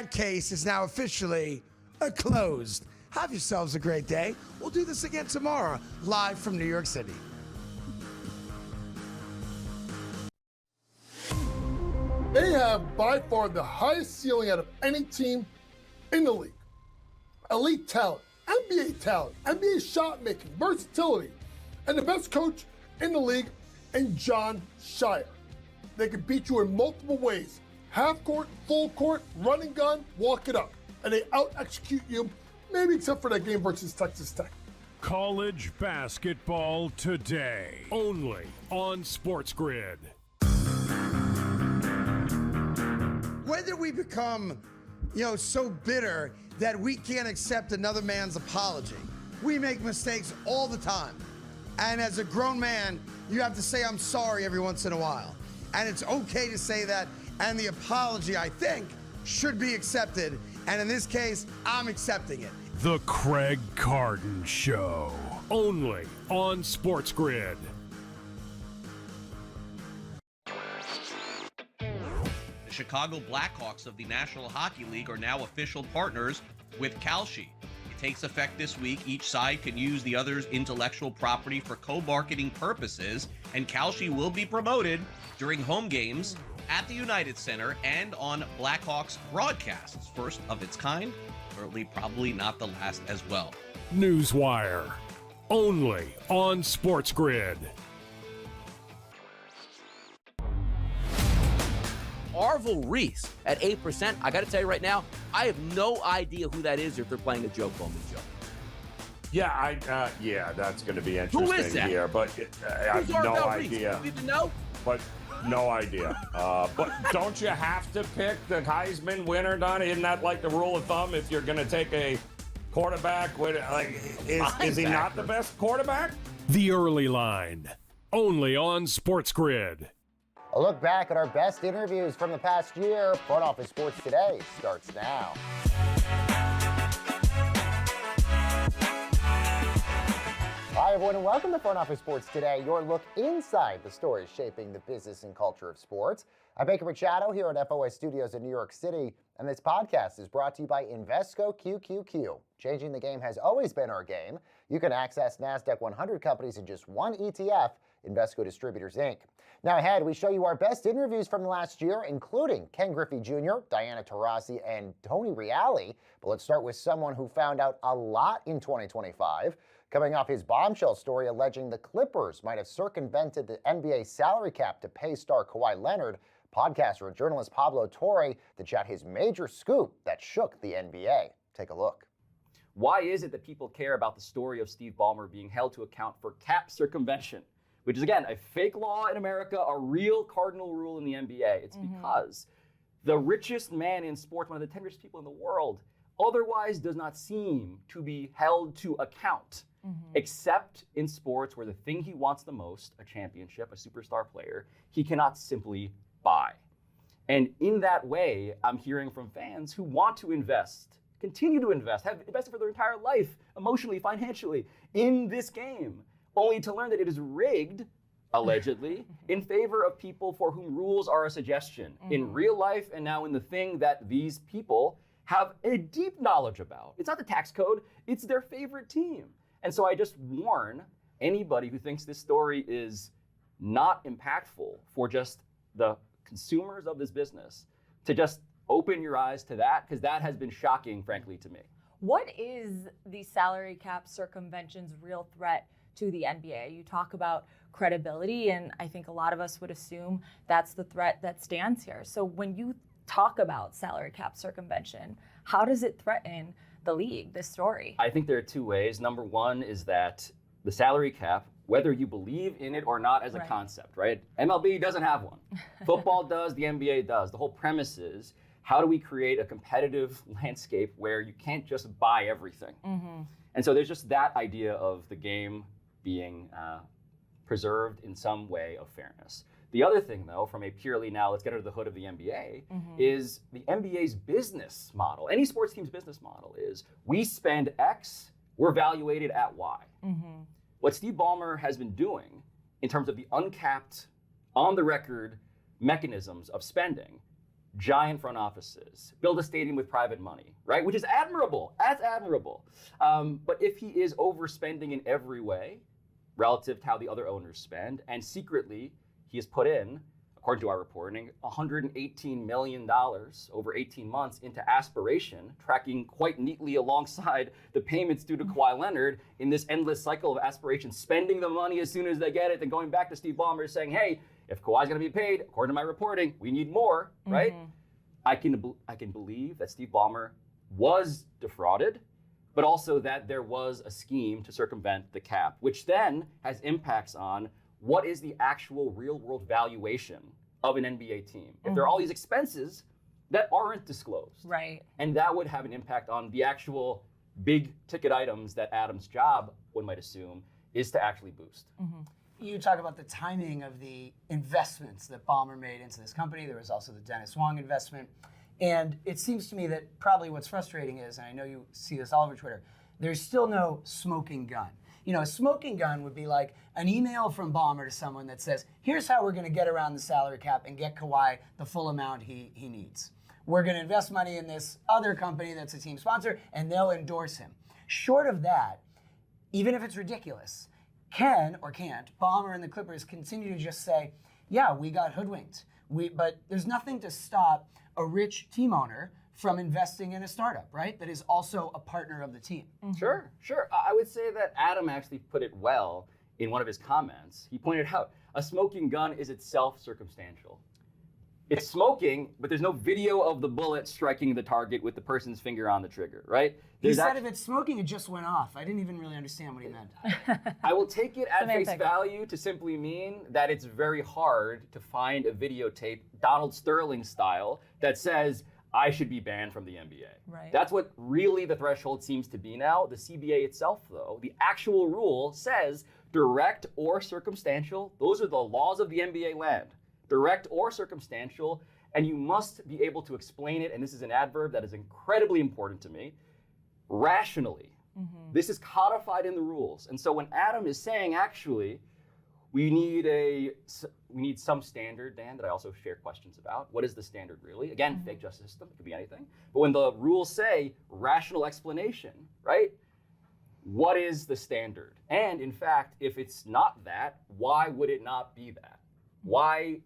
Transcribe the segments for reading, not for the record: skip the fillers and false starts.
that case is now officially closed. Have yourselves a great day. We'll do this again tomorrow, live from New York City. They have by far the highest ceiling out of any team in the league. Elite talent, NBA shot making, versatility, and the best coach in the league in John Shire. They can beat you in multiple ways. Half court, full court, running gun, walk it up. And they out-execute you, maybe except for that game versus Texas Tech. College basketball today, only on SportsGrid. When did we become, so bitter that we can't accept another man's apology? We make mistakes all the time. And as a grown man, you have to say, I'm sorry every once in a while. And it's okay to say that. And the apology, I think, should be accepted. And in this case, I'm accepting it. The Craig Carton Show, only on SportsGrid. The Chicago Blackhawks of the National Hockey League are now official partners with Kalshi. It takes effect this week. Each side can use the other's intellectual property for co-marketing purposes, and Kalshi will be promoted during home games at the United Center and on Blackhawks broadcasts. First of its kind, certainly probably not the last as well. Newswire, only on SportsGrid. Arvel Reese at 8%. I got to tell you right now, I have no idea who that is or if they're playing a joke on the joke. Yeah, that's going to be interesting. Who is that? Here, but I have no idea. You need to know? But no idea. But don't you have to pick the Heisman winner, Don? Isn't that like the rule of thumb if you're going to take a quarterback? Is he not the best quarterback? The Early Line, only on SportsGrid. A look back at our best interviews from the past year. Front Office Sports Today starts now. Hi, everyone, and welcome to Front Office Sports Today, your look inside the stories shaping the business and culture of sports. I'm Baker Machado here at FOS Studios in New York City, and this podcast is brought to you by Invesco QQQ. Changing the game has always been our game. You can access NASDAQ 100 companies in just one ETF, Invesco Distributors, Inc. Now ahead, we show you our best interviews from the last year, including Ken Griffey Jr., Diana Taurasi, and Tony Reali. But let's start with someone who found out a lot in 2025. Coming off his bombshell story alleging the Clippers might have circumvented the NBA salary cap to pay star Kawhi Leonard, podcaster and journalist Pablo Torre to chat his major scoop that shook the NBA. Take a look. Why is it that people care about the story of Steve Ballmer being held to account for cap circumvention, which is, again, a fake law in America, a real cardinal rule in the NBA? It's because the richest man in sports, one of the 10 richest people in the world, otherwise does not seem to be held to account, except in sports where the thing he wants the most, a championship, a superstar player, he cannot simply buy. And in that way, I'm hearing from fans who want to invest, continue to invest, have invested for their entire life, emotionally, financially, in this game, only to learn that it is rigged, allegedly, in favor of people for whom rules are a suggestion in real life and now in the thing that these people have a deep knowledge about. It's not the tax code, it's their favorite team. And so I just warn anybody who thinks this story is not impactful for just the consumers of this business to just open your eyes to that, because that has been shocking, frankly, to me. What is the salary cap circumvention's real threat to the NBA? You talk about credibility, and I think a lot of us would assume that's the threat that stands here. So when you talk about salary cap circumvention, how does it threaten the league, this story? I think there are two ways. Number one is that the salary cap, whether you believe in it or not as a concept, right? MLB doesn't have one. Football does, the NBA does. The whole premise is, how do we create a competitive landscape where you can't just buy everything? And so there's just that idea of the game being preserved in some way of fairness. The other thing, though, from a purely now, let's get under the hood of the NBA, is the NBA's business model. Any sports team's business model is, we spend X, we're valuated at Y. What Steve Ballmer has been doing in terms of the uncapped, on the record mechanisms of spending giant front offices, build a stadium with private money, right? Which is admirable. That's admirable. But if he is overspending in every way relative to how the other owners spend, and secretly he has put in, according to our reporting, $118 million over 18 months into aspiration, tracking quite neatly alongside the payments due to Kawhi Leonard in this endless cycle of aspiration, spending the money as soon as they get it, then going back to Steve Ballmer saying, hey, if Kawhi's going to be paid, according to my reporting, we need more, right? I can believe that Steve Ballmer was defrauded, but also that there was a scheme to circumvent the cap, which then has impacts on what is the actual real-world valuation of an NBA team. If there are all these expenses that aren't disclosed. Right. And that would have an impact on the actual big ticket items that Adam's job, one might assume, is to actually boost. You talk about the timing of the investments that Ballmer made into this company. There was also the Dennis Wong investment. And it seems to me that probably what's frustrating is, and I know you see this all over Twitter, there's still no smoking gun. You know, a smoking gun would be like an email from Ballmer to someone that says, here's how we're going to get around the salary cap and get Kawhi the full amount he needs. We're going to invest money in this other company that's a team sponsor, and they'll endorse him. Short of that, even if it's ridiculous, can or can't Ballmer and the Clippers continue to just say, yeah, we got hoodwinked. But there's nothing to stop a rich team owner from investing in a startup, right? That is also a partner of the team. Sure. I would say that Adam actually put it well in one of his comments. He pointed out a smoking gun is itself circumstantial. It's smoking, but there's no video of the bullet striking the target with the person's finger on the trigger, right? He said if it's smoking, it just went off. I didn't even really understand what he meant. I will take it at face value to simply mean that it's very hard to find a videotape, Donald Sterling style, that says, I should be banned from the NBA. Right. That's what really the threshold seems to be now. The CBA itself, though, the actual rule says direct or circumstantial. Those are the laws of the NBA land. Direct or circumstantial, and you must be able to explain it, and this is an adverb that is incredibly important to me, rationally. This is codified in the rules. And so when Adam is saying, actually, we need some standard, Dan, that I also share questions about. What is the standard really? Again, fake justice system, it could be anything. But when the rules say rational explanation, right? What is the standard? And in fact, if it's not that, why would it not be that? Why,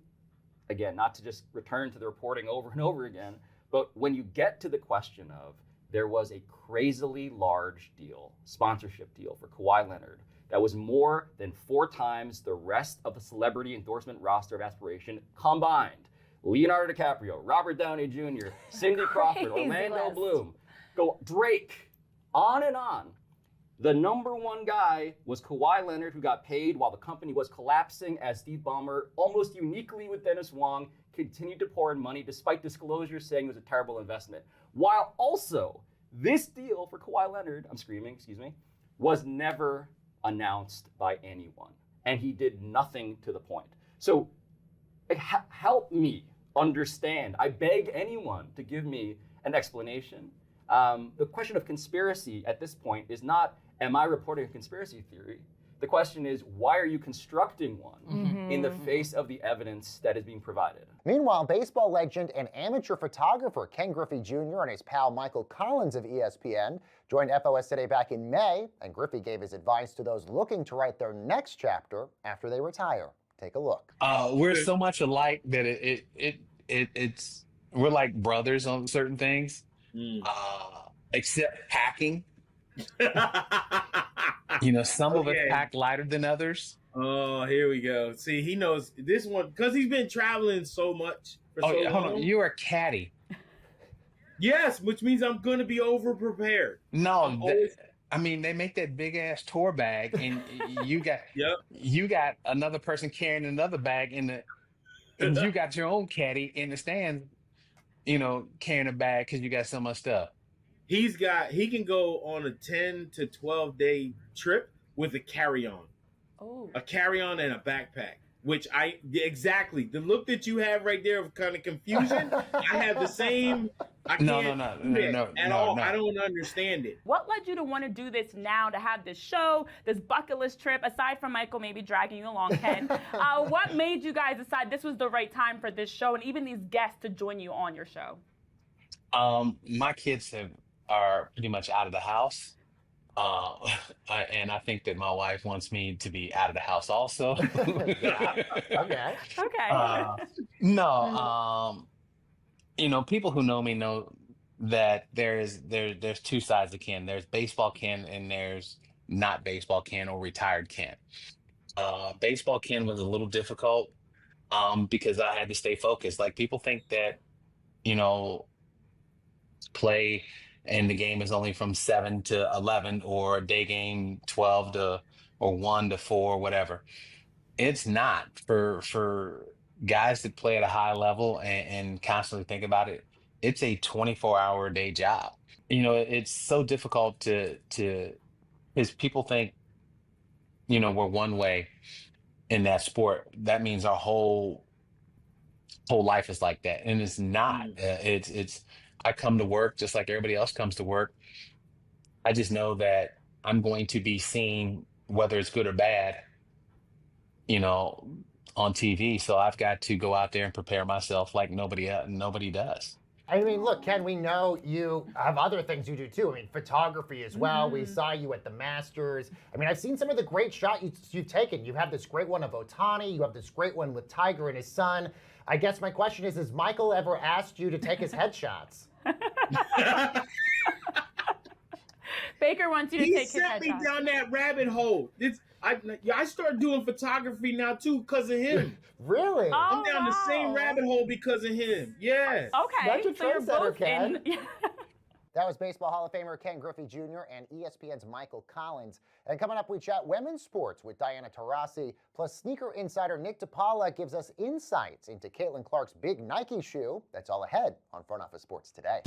again, not to just return to the reporting over and over again, but when you get to the question of there was a crazily large deal, sponsorship deal for Kawhi Leonard, that was more than 4 times the rest of the celebrity endorsement roster of aspiration combined. Leonardo DiCaprio, Robert Downey Jr., Cindy Crawford, Orlando Bloom, Drake, on and on. The number one guy was Kawhi Leonard, who got paid while the company was collapsing as Steve Ballmer, almost uniquely with Dennis Wong, continued to pour in money despite disclosures saying it was a terrible investment. While also, this deal for Kawhi Leonard, was never announced by anyone. And he did nothing to the point. So help me understand. I beg anyone to give me an explanation. The question of conspiracy at this point is not, am I reporting a conspiracy theory? The question is, why are you constructing one in the face of the evidence that is being provided? Meanwhile, baseball legend and amateur photographer Ken Griffey Jr. and his pal Michael Collins of ESPN joined FOS Today back in May, and Griffey gave his advice to those looking to write their next chapter after they retire. Take a look. We're so much alike that it's we're like brothers on certain things, except packing. Some of us pack lighter than others. Oh, here we go. See, he knows this one because he's been traveling so much for so long. Hold on. You're a caddy. Yes, which means I'm going to be over-prepared. No, they make that big-ass tour bag, and you got another person carrying another bag and you got your own caddy in the stands, carrying a bag because you got so much stuff. He can go on a 10 to 12 day trip with a carry-on. Oh. A carry-on and a backpack. which exactly the look that you have right there of kind of confusion. I have the same. I No, can't no, at all. I don't understand it. What led you to want to do this now, to have this show, this bucket list trip, aside from Michael maybe dragging you along, Ken? What made you guys decide this was the right time for this show and even these guests to join you on your show? My kids are pretty much out of the house. And I think that my wife wants me to be out of the house also. Okay. Okay. No, people who know me know that there's two sides of Ken. There's baseball Ken and there's not baseball Ken or retired Ken. Baseball Ken was a little difficult because I had to stay focused. Like, people think that, play and the game is only from 7 to 11 or a day game 12 to or 1 to 4, whatever. It's not for guys that play at a high level and constantly think about it. It's a 24-hour a day job. It's so difficult to because people think, we're one way in that sport. That means our whole life is like that, and it's not. It's I come to work just like everybody else comes to work. I just know that I'm going to be seen, whether it's good or bad, on TV. So I've got to go out there and prepare myself like nobody does. I mean, look, Ken, we know you have other things you do too. I mean, photography as well. We saw you at the Masters. I mean, I've seen some of the great shots you've taken. You have this great one of Ohtani. You have this great one with Tiger and his son. I guess my question is, has Michael ever asked you to take his headshots? Baker wants you to take his headshot. He sent me down that rabbit hole. I started doing photography now too because of him. Really? I'm down the same rabbit hole because of him. Yeah. Okay. That's your so you're both Ken. in. That was Baseball Hall of Famer Ken Griffey Jr. and ESPN's Michael Collins. And coming up, we chat women's sports with Diana Taurasi, plus sneaker insider Nick DiPaola gives us insights into Caitlin Clark's big Nike shoe. That's all ahead on Front Office Sports Today.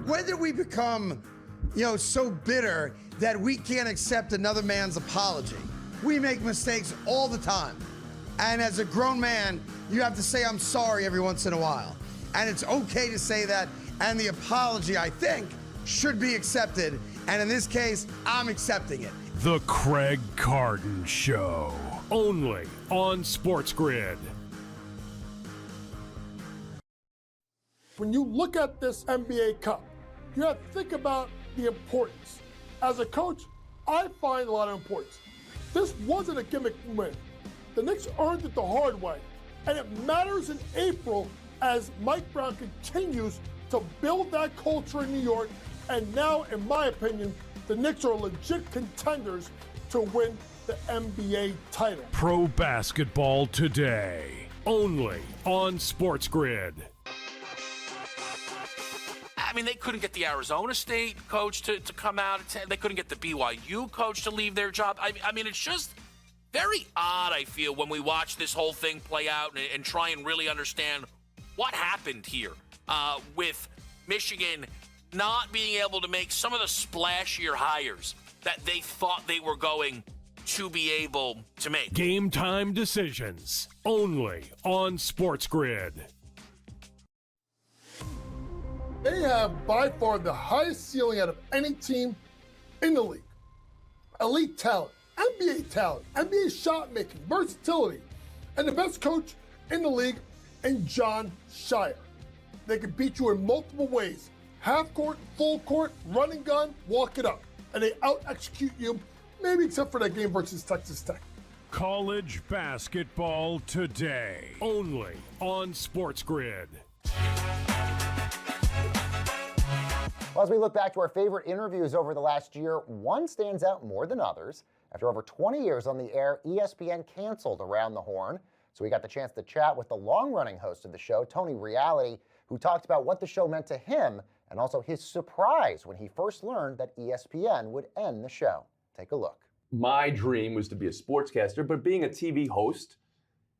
Whether we become, so bitter that we can't accept another man's apology. We make mistakes all the time. And as a grown man, you have to say, I'm sorry every once in a while. And it's okay to say that. And the apology, I think, should be accepted. And in this case, I'm accepting it. The Craig Carden Show. Only on SportsGrid. When you look at this NBA Cup, you have to think about the importance. As a coach, I find a lot of importance. This wasn't a gimmick win. The Knicks earned it the hard way, and it matters in April as Mike Brown continues to build that culture in New York, and now, in my opinion, the Knicks are legit contenders to win the NBA title. Pro basketball today. Only on SportsGrid. I mean, they couldn't get the Arizona State coach to come out. They couldn't get the BYU coach to leave their job. I mean, it's just very odd, I feel, when we watch this whole thing play out and try and really understand what happened here with Michigan not being able to make some of the splashier hires that they thought they were going to be able to make. Game time decisions. Only on SportsGrid. They have by far the highest ceiling out of any team in the league. Elite talent, NBA shot making, versatility, and the best coach in the league in John Shire. They can beat you in multiple ways. Half court, full court, running gun, walk it up. And they out-execute you, maybe except for that game versus Texas Tech. College basketball today. Only on SportsGrid. Well, as we look back to our favorite interviews over the last year, one stands out more than others. After over 20 years on the air, ESPN canceled Around the Horn. So we got the chance to chat with the long-running host of the show, Tony Reality, who talked about what the show meant to him and also his surprise when he first learned that ESPN would end the show. Take a look. My dream was to be a sportscaster, but being a TV host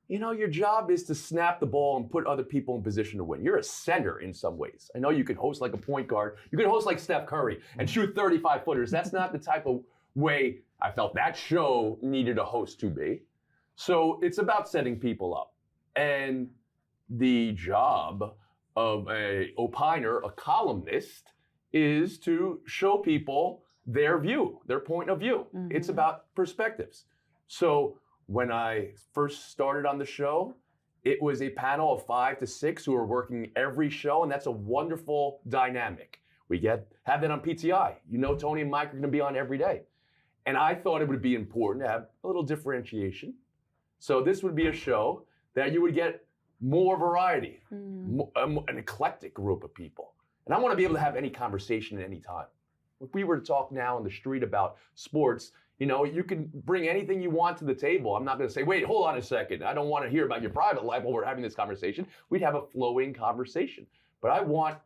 your job is to snap the ball and put other people in position to win. You're a center in some ways. I know you could host like a point guard. You could host like Steph Curry and shoot 35-footers. That's not the type of way I felt that show needed a host to be. So it's about setting people up. And the job of a opiner, a columnist, is to show people their view, their point of view. It's about perspectives. So when I first started on the show, it was a panel of 5 to 6 who are working every show, and that's a wonderful dynamic. We have that on PTI. Tony and Mike are going to be on every day. And I thought it would be important to have a little differentiation. So this would be a show that you would get more variety, an eclectic group of people. And I want to be able to have any conversation at any time. If we were to talk now on the street about sports, you can bring anything you want to the table. I'm not going to say, wait, hold on a second. I don't want to hear about your private life while we're having this conversation. We'd have a flowing conversation. But I want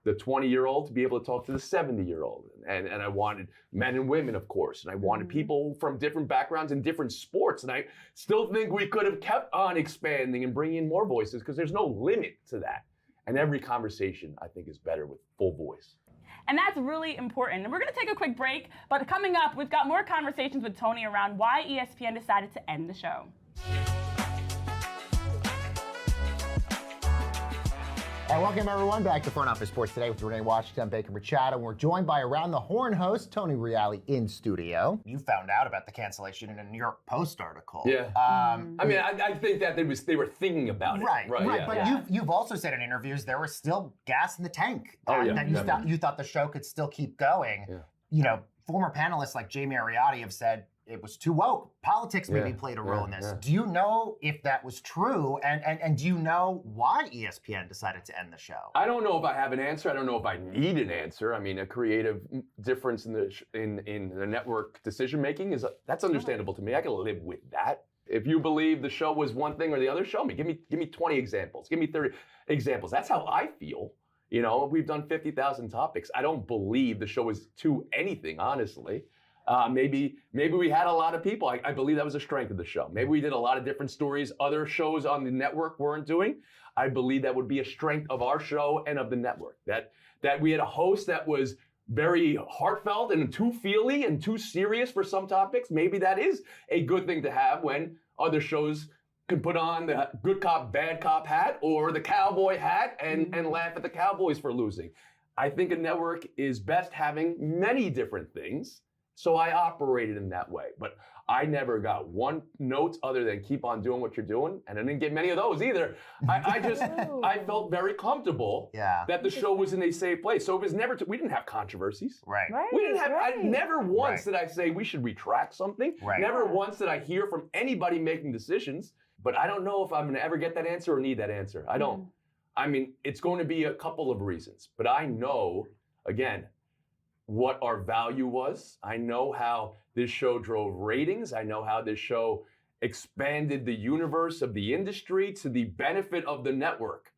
the 20-year-old to be able to talk to the 70-year-old. And I wanted men and women, of course. And I wanted people from different backgrounds in different sports. And I still think we could have kept on expanding and bringing in more voices because there's no limit to that. And every conversation, I think, is better with full voice. And that's really important. And we're going to take a quick break, but coming up, we've got more conversations with Tony around why ESPN decided to end the show. All right, welcome everyone back to Front Office Sports Today with Renee Washington, Baker Machado. We're joined by Around the Horn host Tony Reale in studio. You found out about the cancellation in a New York Post article. Yeah. I think that they were thinking about it. Right. Yeah. But you've also said in interviews there was still gas in the tank. That you thought the show could still keep going. Yeah. Former panelists like Jamie Ariotti have said it was too woke. Politics maybe played a role in this. Yeah. Do you know if that was true? And do you know why ESPN decided to end the show? I don't know if I have an answer. I don't know if I need an answer. I mean, a creative difference in the network decision making that's understandable to me. I can live with that. If you believe the show was one thing or the other, show me. Give me 20 examples. Give me 30 examples. That's how I feel. We've done 50,000 topics. I don't believe the show was to anything, honestly. Maybe we had a lot of people. I believe that was a strength of the show. Maybe we did a lot of different stories other shows on the network weren't doing. I believe that would be a strength of our show and of the network. That we had a host that was very heartfelt and too feely and too serious for some topics. Maybe that is a good thing to have when other shows can put on the good cop, bad cop hat or the cowboy hat and laugh at the Cowboys for losing. I think a network is best having many different things. So I operated in that way, but I never got one note other than keep on doing what you're doing, and I didn't get many of those either. I felt very comfortable that the show was in a safe place. So it was never, we didn't have controversies. Right. We didn't have, never once did I say we should retract something. Right. Never once did I hear from anybody making decisions, but I don't know if I'm going to ever get that answer or need that answer. I don't. I mean, it's going to be a couple of reasons, but I know, again, what our value was. I know how this show drove ratings. I know how this show expanded the universe of the industry to the benefit of the network.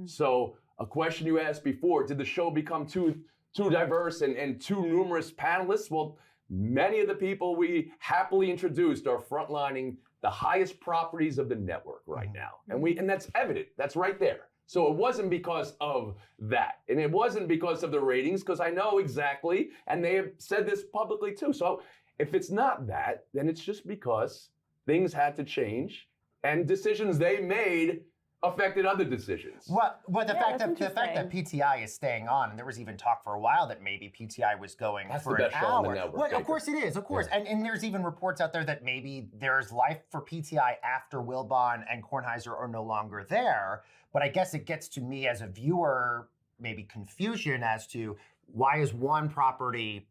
So a question you asked before, did the show become too diverse and too numerous panelists? Well, many of the people we happily introduced are frontlining the highest properties of the network right now. And that's evident. That's right there. So it wasn't because of that. And it wasn't because of the ratings, because I know exactly, and they have said this publicly too. So if it's not that, then it's just because things had to change and decisions they made affected other decisions. Well, the fact that PTI is staying on, and there was even talk for a while that maybe PTI was going for an hour. Well, of course it is, of course. Yeah. And there's even reports out there that maybe there's life for PTI after Wilbon and Kornheiser are no longer there. But I guess it gets to me as a viewer, maybe confusion as to why is one property,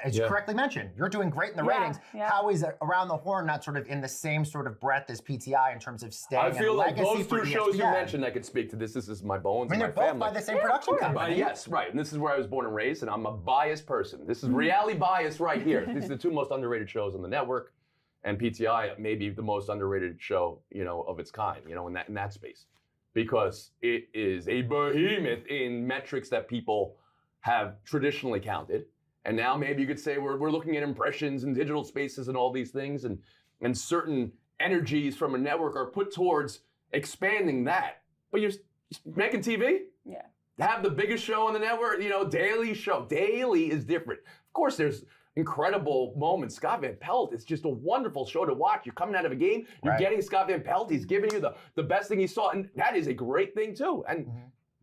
as you correctly mentioned, you're doing great in the ratings. How is Around the Horn not sort of in the same sort of breadth as PTI in terms of staying I feel like legacy those two for shows ESPN? you mentioned, I could speak to this. This is my bones I mean, and my they're family. both by the same production company. Yes, right. And this is where I was born and raised, and I'm a biased person. This is reality bias right here. These are the two most underrated shows on the network, and PTI maybe the most underrated show, of its kind, in that space. Because it is a behemoth in metrics that people have traditionally counted. And now maybe you could say we're looking at impressions and digital spaces and all these things and certain energies from a network are put towards expanding that. But you're making TV? Yeah. Have the biggest show on the network, daily show. Daily is different. Of course, there's incredible moments. Scott Van Pelt is just a wonderful show to watch. You're coming out of a game, you're getting Scott Van Pelt. He's giving you the best thing he saw, and that is a great thing too. And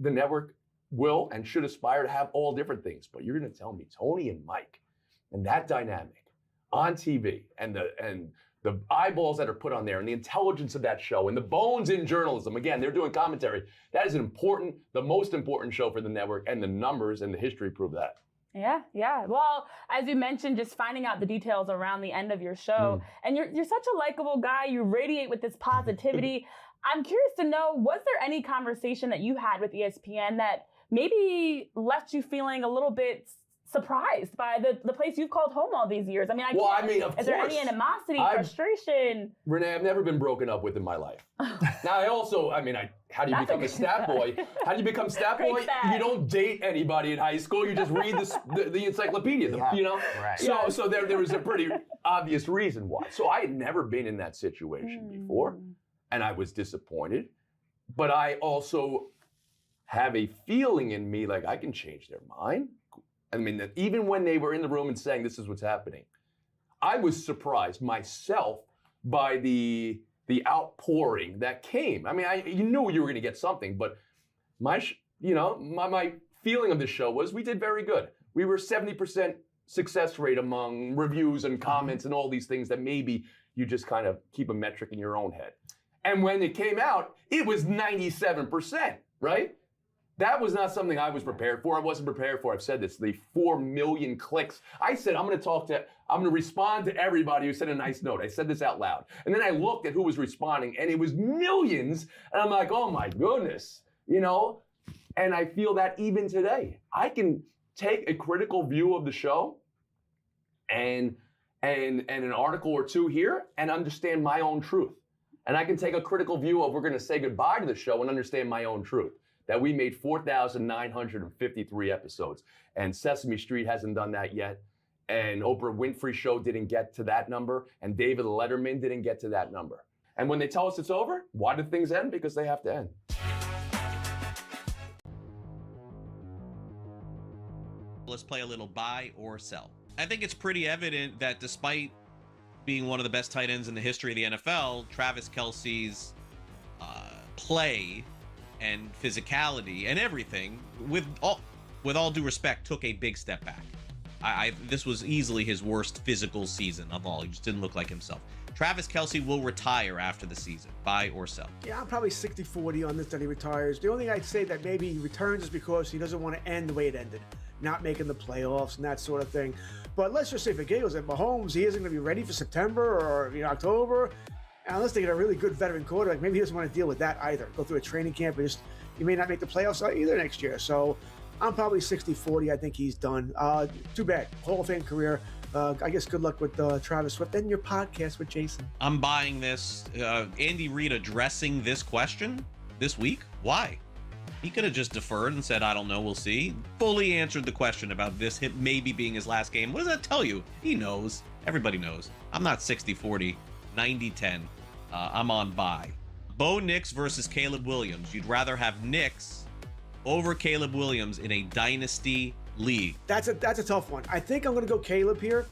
the network will and should aspire to have all different things. But you're going to tell me Tony and Mike and that dynamic on TV and the eyeballs that are put on there and the intelligence of that show and the bones in journalism. Again, they're doing commentary. That is the most important show for the network, and the numbers and the history prove that. Yeah. Well, as you mentioned, just finding out the details around the end of your show, and you're such a likable guy. You radiate with this positivity. I'm curious to know, was there any conversation that you had with ESPN that maybe left you feeling a little bit surprised by the place you've called home all these years? I mean, is there any animosity, frustration? Renee, I've never been broken up with in my life. Now, how do you become a stat boy? How do you become stat boy? You don't date anybody in high school. You just read the encyclopedia, Right. So there was a pretty obvious reason why. So I had never been in that situation before, and I was disappointed. But I also have a feeling in me like I can change their mind. I mean, that even when they were in the room and saying this is what's happening, I was surprised myself by the outpouring that came. I mean, you knew you were going to get something, but my feeling of the show was we did very good. We were 70% success rate among reviews and comments and all these things that maybe you just kind of keep a metric in your own head. And when it came out, it was 97%, right? That was not something I was prepared for. I wasn't prepared for. I've said this, the 4 million clicks. I said, I'm going to respond to everybody who sent a nice note. I said this out loud. And then I looked at who was responding, and it was millions. And I'm like, oh my goodness, And I feel that even today, I can take a critical view of the show and an article or two here and understand my own truth. And I can take a critical view of we're going to say goodbye to the show and understand my own truth. That we made 4,953 episodes. And Sesame Street hasn't done that yet. And Oprah Winfrey Show didn't get to that number. And David Letterman didn't get to that number. And when they tell us it's over, why do things end? Because they have to end. Let's play a little buy or sell. I think it's pretty evident that despite being one of the best tight ends in the history of the NFL, Travis Kelce's play and physicality and everything, with all due respect, took a big step back. This was easily his worst physical season of all. He just didn't look like himself. Travis Kelce will retire after the season. Buy or sell? Yeah, I'm probably 60-40 on this that he retires. The only thing I'd say that maybe he returns is because he doesn't want to end the way it ended, not making the playoffs and that sort of thing. But let's just say for Gales and Mahomes, he isn't going to be ready for September or October. Unless they get a really good veteran quarterback, maybe he doesn't want to deal with that either. Go through a training camp and you may not make the playoffs either next year. So I'm probably 60-40. I think he's done. Too bad. Hall of Fame career. I guess good luck with Travis Swift and your podcast with Jason. I'm buying this. Andy Reid addressing this question this week. Why? He could have just deferred and said, I don't know, we'll see. Fully answered the question about this maybe being his last game. What does that tell you? He knows. Everybody knows. I'm not 60-40, 90-10. I'm on buy. Bo Nix versus Caleb Williams. You'd rather have Nix over Caleb Williams in a dynasty league. That's a tough one. I think I'm going to go Caleb here,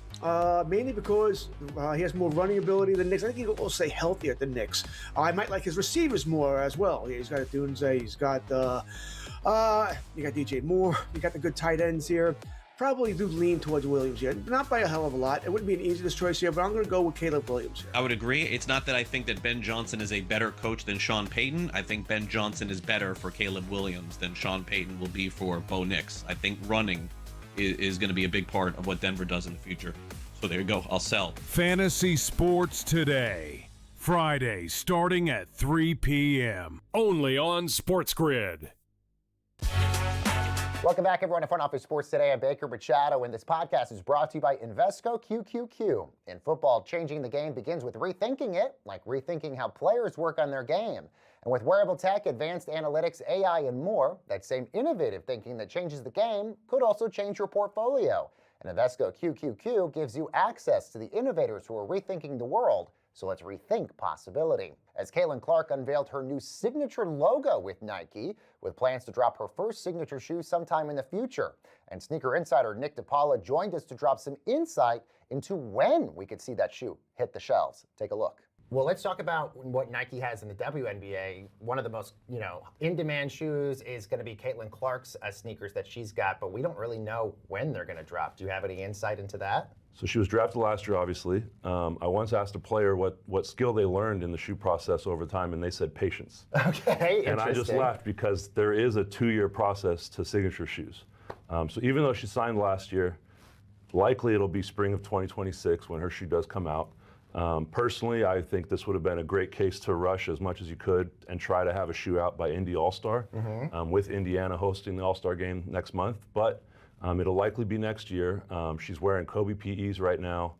mainly because he has more running ability than Nix. I think he'll also stay healthier than Nix. I might like his receivers more as well. He's got Dunze, he's got you got DJ Moore, you got the good tight ends here. Probably do lean towards Williams here. Not by a hell of a lot. It wouldn't be an easiest choice here, but I'm going to go with Caleb Williams here. I would agree. It's not that I think that Ben Johnson is a better coach than Sean Payton. I think Ben Johnson is better for Caleb Williams than Sean Payton will be for Bo Nix. I think running is going to be a big part of what Denver does in the future. So there you go. I'll sell. Fantasy Sports Today. Friday, starting at 3 p.m. Only on SportsGrid. Welcome back, everyone, to Front Office Sports Today. I'm Baker Machado, and this podcast is brought to you by Invesco QQQ. In football, changing the game begins with rethinking it, like rethinking how players work on their game. And with wearable tech, advanced analytics, AI, and more, that same innovative thinking that changes the game could also change your portfolio. And Invesco QQQ gives you access to the innovators who are rethinking the world So let's rethink possibility. As Caitlin Clark unveiled her new signature logo with Nike, with plans to drop her first signature shoe sometime in the future. And sneaker insider Nick DePaula joined us to drop some insight into when we could see that shoe hit the shelves. Take a look. Well, let's talk about what Nike has in the WNBA. One of the most, in-demand shoes is going to be Caitlin Clark's sneakers that she's got, but we don't really know when they're going to drop. Do you have any insight into that? So she was drafted last year, obviously. I once asked a player what skill they learned in the shoe process over time, and they said patience. Okay, and I just laughed because there is a 2-year process to signature shoes. So even though she signed last year, likely it'll be spring of 2026 when her shoe does come out. Personally, I think this would have been a great case to rush as much as you could and try to have a shoe out by Indy All-Star, with Indiana hosting the All-Star game next month. But it'll likely be next year. She's wearing Kobe PEs right now.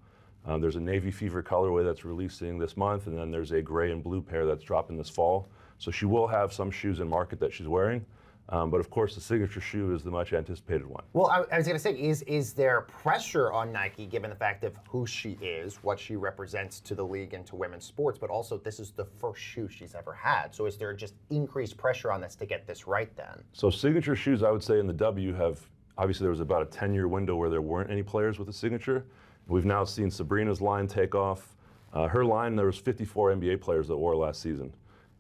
There's a Navy Fever colorway that's releasing this month, and then there's a gray and blue pair that's dropping this fall. So she will have some shoes in market that she's wearing. But of course, the signature shoe is the much anticipated one. Well, I was going to say, is there pressure on Nike given the fact of who she is, what she represents to the league and to women's sports, but also this is the first shoe she's ever had. So is there just increased pressure on this to get this right then? So signature shoes, I would say in the W have, obviously there was about a 10-year window where there weren't any players with a signature. We've now seen Sabrina's line take off. Her line, there was 54 NBA players that wore last season.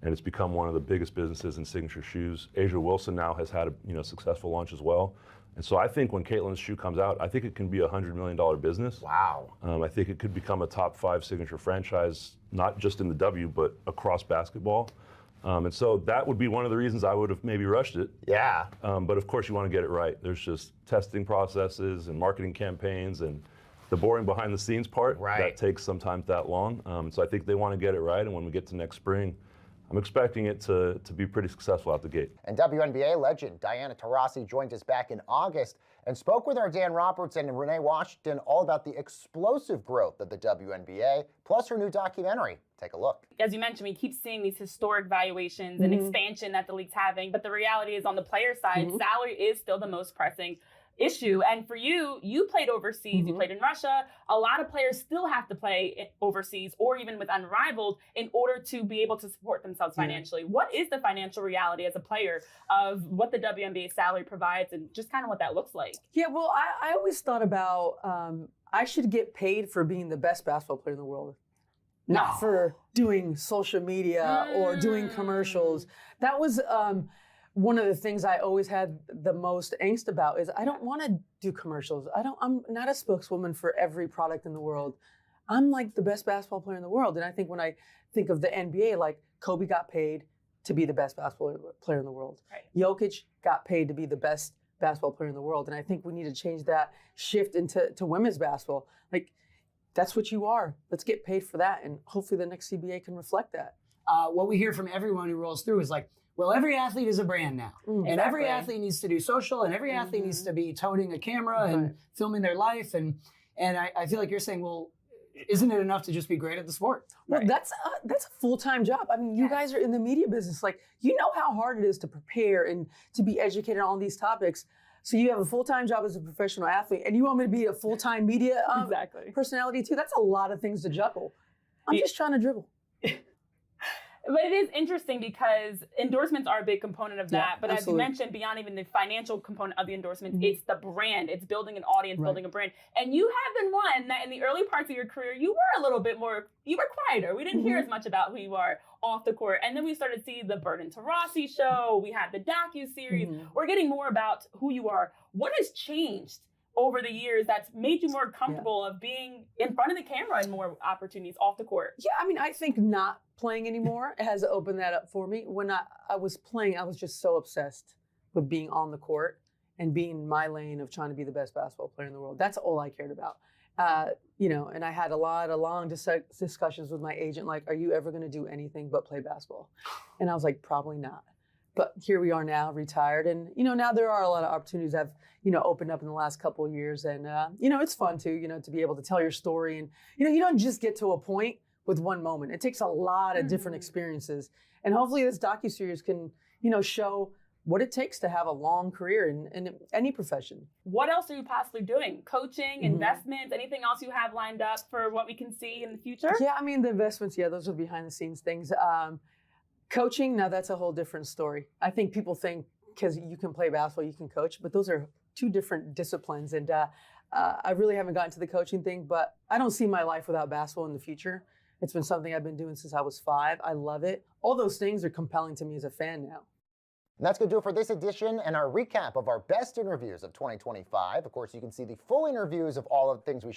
And it's become one of the biggest businesses in signature shoes. Asia Wilson now has had a successful launch as well. And so I think when Caitlin's shoe comes out, I think it can be a $100 million business. Wow. I think it could become a top 5 signature franchise, not just in the W, but across basketball. And so that would be one of the reasons I would have maybe rushed it. Yeah. But of course you want to get it right. There's just testing processes and marketing campaigns and the boring behind the scenes part that takes sometimes that long. So I think they want to get it right. And when we get to next spring, I'm expecting it to be pretty successful out the gate. And WNBA legend Diana Taurasi joined us back in August and spoke with our Dan Roberts and Renee Washington all about the explosive growth of the WNBA, plus her new documentary. Take a look. As you mentioned, we keep seeing these historic valuations and expansion that the league's having, but the reality is on the player side, salary is still the most pressing issue. And for you, you played overseas, you played in Russia. A lot of players still have to play overseas or even with Unrivaled in order to be able to support themselves financially. What is the financial reality as a player of what the WNBA salary provides and just kind of what that looks like? Yeah, well, I always thought about I should get paid for being the best basketball player in the world. Not for doing social media or doing commercials. That was one of the things I always had the most angst about is I don't want to do commercials. I'm not a spokeswoman for every product in the world. I'm like the best basketball player in the world. And I think when I think of the NBA, like Kobe got paid to be the best basketball player in the world. Right. Jokic got paid to be the best basketball player in the world. And I think we need to change that shift into women's basketball. Like, that's what you are. Let's get paid for that. And hopefully the next CBA can reflect that. What we hear from everyone who rolls through is like, well, every athlete is a brand now. And every athlete needs to do social, and every athlete needs to be toting a camera and filming their life. And I feel like you're saying, well, isn't it enough to just be great at the sport? Well, that's a full-time job. I mean, you guys are in the media business. Like, you know how hard it is to prepare and to be educated on these topics. So you have a full-time job as a professional athlete, and you want me to be a full-time media personality too? That's a lot of things to juggle. I'm just trying to dribble. But it is interesting because endorsements are a big component of that. But as you mentioned, beyond even the financial component of the endorsement, it's the brand. It's building an audience, building a brand. And you have been one that in the early parts of your career, you were a little bit more, you were quieter. We didn't hear as much about who you are off the court. And then we started to see the Burton Taurasi show. We had the docu-series. We're getting more about who you are. What has changed over the years that's made you more comfortable of being in front of the camera and more opportunities off the court? Yeah, I mean, I think not playing anymore has opened that up for me. When I was playing, I was just so obsessed with being on the court and being in my lane of trying to be the best basketball player in the world. That's all I cared about. And I had a lot of long discussions with my agent, like, are you ever going to do anything but play basketball? And I was like, probably not. But here we are now, retired. And, now there are a lot of opportunities that have, opened up in the last couple of years. And, it's fun too, to be able to tell your story. And, you don't just get to a point with one moment. It takes a lot of different experiences. And hopefully this docuseries can, show what it takes to have a long career in any profession. What else are you possibly doing? Coaching, investments, anything else you have lined up for what we can see in the future? Yeah, I mean, the investments, yeah, those are behind the scenes things. Coaching, now that's a whole different story. I think people think because you can play basketball, you can coach, but those are two different disciplines. And I really haven't gotten to the coaching thing, but I don't see my life without basketball in the future. It's been something I've been doing since I was 5. I love it. All those things are compelling to me as a fan now. And that's going to do it for this edition and our recap of our best interviews of 2025. Of course, you can see the full interviews of all of the things we